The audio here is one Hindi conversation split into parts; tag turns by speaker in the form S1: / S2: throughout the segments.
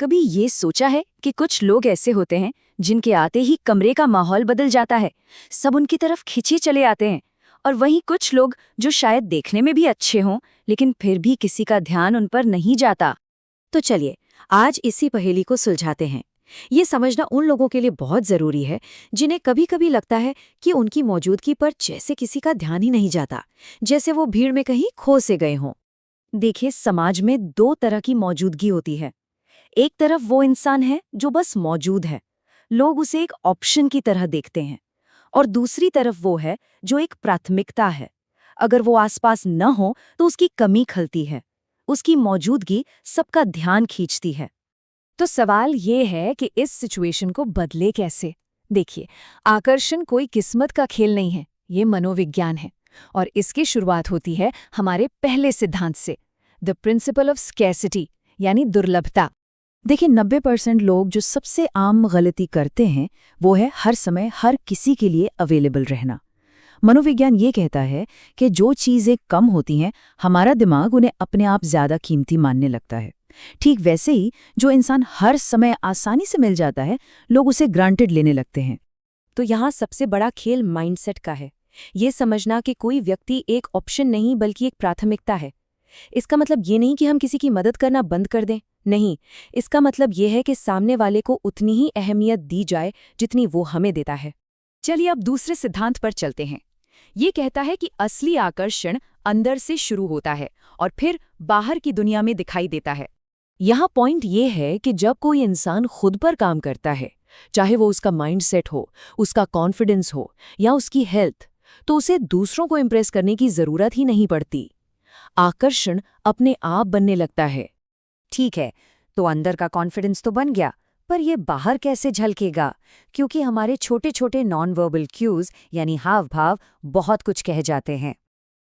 S1: कभी ये सोचा है कि कुछ लोग ऐसे होते हैं जिनके आते ही कमरे का माहौल बदल जाता है, सब उनकी तरफ खिंचे चले आते हैं। और वहीं कुछ लोग जो शायद देखने में भी अच्छे हों, लेकिन फिर भी किसी का ध्यान उन पर नहीं जाता।
S2: तो चलिए आज इसी पहेली को सुलझाते हैं। ये समझना उन लोगों के लिए बहुत जरूरी है जिन्हें कभी कभी लगता है कि उनकी मौजूदगी पर जैसे किसी का ध्यान ही नहीं जाता, जैसे वो भीड़ में कहीं खो से गए हों।
S1: देखिए, समाज में दो तरह की मौजूदगी होती है। एक तरफ वो इंसान है जो बस मौजूद है, लोग उसे एक ऑप्शन की तरह देखते हैं। और दूसरी तरफ वो है जो एक प्राथमिकता है। अगर वो आसपास न हो तो उसकी कमी खलती है, उसकी मौजूदगी सबका ध्यान खींचती है।
S3: तो सवाल ये है कि इस सिचुएशन को बदले कैसे। देखिए, आकर्षण कोई किस्मत का खेल नहीं है, ये मनोविज्ञान है। और इसकी शुरुआत होती है हमारे पहले सिद्धांत से, द प्रिंसिपल ऑफ स्कैर्सिटी, यानी दुर्लभता। देखिए, 90% लोग जो सबसे आम गलती करते हैं वो है हर समय हर किसी के लिए अवेलेबल रहना। मनोविज्ञान ये कहता है कि जो चीज़ें कम होती हैं, हमारा दिमाग उन्हें अपने आप ज़्यादा कीमती मानने लगता है। ठीक वैसे ही जो इंसान हर समय आसानी से मिल जाता है, लोग उसे ग्रांटेड लेने लगते हैं।
S2: तो यहाँ सबसे बड़ा खेल माइंडसेट का है। ये समझना कि कोई व्यक्ति एक ऑप्शन नहीं बल्कि एक प्राथमिकता है। इसका मतलब ये नहीं कि हम किसी की मदद करना बंद कर दें, नहीं। इसका मतलब ये है कि सामने वाले को उतनी ही अहमियत दी जाए जितनी वो हमें देता है।
S1: चलिए अब दूसरे सिद्धांत पर चलते हैं। ये कहता है कि असली आकर्षण अंदर से शुरू होता है और फिर बाहर की दुनिया में दिखाई देता है।
S2: यहाँ पॉइंट ये है कि जब कोई इंसान खुद पर काम करता है, चाहे वो उसका माइंडसेट हो, उसका कॉन्फिडेंस हो या उसकी हेल्थ, तो उसे दूसरों को इम्प्रेस करने की जरूरत ही नहीं पड़ती। आकर्षण अपने आप बनने लगता है।
S1: ठीक है, तो अंदर का कॉन्फिडेंस तो बन गया, पर ये बाहर कैसे झलकेगा? क्योंकि हमारे छोटे छोटे नॉन वर्बल क्यूज यानी हाव भाव बहुत कुछ कह जाते हैं।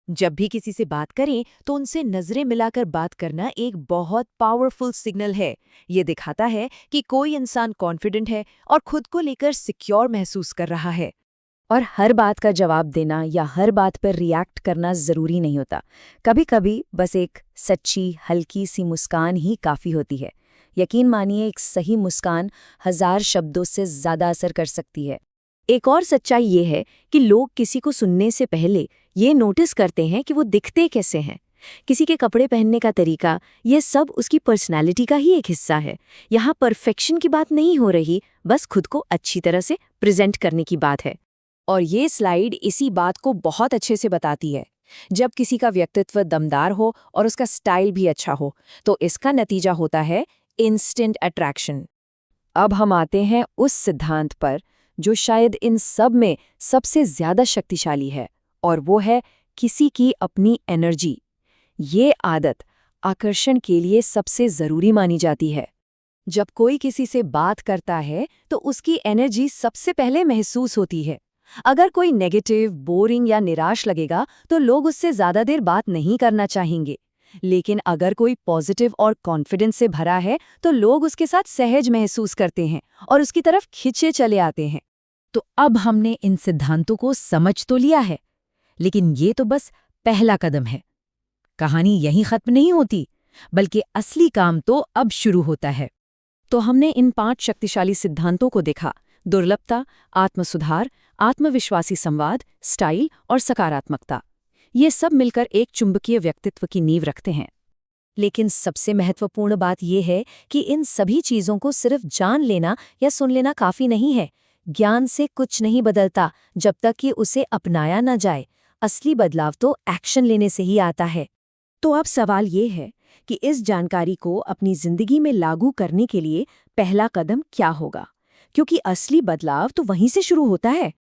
S2: जब भी किसी से बात करें तो उनसे नजरें मिलाकर बात करना एक बहुत पावरफुल सिग्नल है। ये दिखाता है कि कोई इंसान कॉन्फिडेंट है और खुद को लेकर सिक्योर महसूस कर रहा है।
S1: और हर बात का जवाब देना या हर बात पर रिएक्ट करना जरूरी नहीं होता। कभी कभी बस एक सच्ची हल्की सी मुस्कान ही काफ़ी होती है। यकीन मानिए, एक सही मुस्कान 1000 शब्दों से ज़्यादा असर कर सकती है।
S2: एक और सच्चाई ये है कि लोग किसी को सुनने से पहले ये नोटिस करते हैं कि वो दिखते कैसे हैं। किसी के कपड़े पहनने का तरीका, ये सब उसकी पर्सनैलिटी का ही एक हिस्सा है। यहाँ परफेक्शन की बात नहीं हो रही, बस खुद को अच्छी तरह से प्रेजेंट करने की बात है। और ये स्लाइड इसी बात को बहुत अच्छे से बताती है। जब किसी का व्यक्तित्व दमदार हो और उसका स्टाइल भी अच्छा हो, तो इसका नतीजा होता है इंस्टेंट अट्रैक्शन। अब हम आते हैं उस सिद्धांत पर जो शायद इन सब में सबसे ज्यादा शक्तिशाली है, और वो है किसी की अपनी एनर्जी। ये आदत आकर्षण के लिए सबसे जरूरी मानी जाती है। जब कोई किसी से बात करता है तो उसकी एनर्जी सबसे पहले महसूस होती है। अगर कोई नेगेटिव, बोरिंग या निराश लगेगा तो लोग उससे ज्यादा देर बात नहीं करना चाहेंगे। लेकिन अगर कोई पॉजिटिव और कॉन्फिडेंस से भरा है तो लोग उसके साथ सहज महसूस करते हैं और उसकी तरफ खिंचे चले आते हैं। तो अब हमने इन सिद्धांतों को समझ तो लिया है, लेकिन ये तो बस पहला कदम है। कहानी यहीं खत्म नहीं होती, बल्कि असली काम तो अब शुरू होता है। तो हमने इन 5 शक्तिशाली सिद्धांतों को देखा: दुर्लभता, आत्मसुधार, आत्मविश्वासी संवाद, स्टाइल और सकारात्मकता। ये सब मिलकर एक चुंबकीय व्यक्तित्व की नींव रखते हैं। लेकिन सबसे महत्वपूर्ण बात यह है कि इन सभी चीजों को सिर्फ जान लेना या सुन लेना काफी नहीं है। ज्ञान से कुछ नहीं बदलता जब तक कि उसे अपनाया न जाए। असली बदलाव तो एक्शन लेने से ही आता है। तो अब सवाल ये है कि इस जानकारी को अपनी जिंदगी में लागू करने के लिए पहला कदम क्या होगा? क्योंकि असली बदलाव तो वहीं से शुरू होता है।